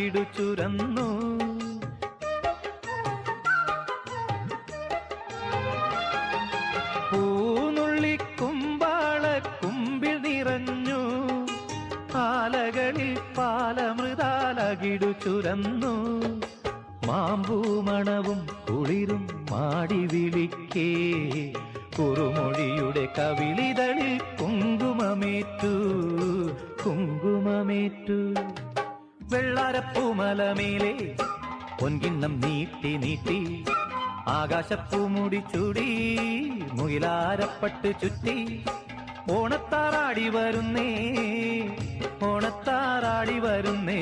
അകിടു ചുരന്നു. പൂനുള്ളിക്കുമ്പാള കുമ്പിൽ നിറഞ്ഞു. ആലകളിൽ പാലമൃതാലകിടു ചുരന്നു. മാമ്പൂമണവും കുളിരും മാടി വിളിക്കേ കുറുമൊഴിയുടെ കവിളിതളിൽ കുങ്കുമമേറ്റു കുങ്കുമമേറ്റു. വെള്ളാരപ്പൂമലമേലെ പൊൻകിണ്ണം നീട്ടി നീട്ടി ആകാശപ്പൂമുടി ചൂടി മുയിലാരപ്പട്ട് ചുറ്റി ഓണത്താറാടി വരുന്നേ ഓണത്താറാടി വരുന്നേ.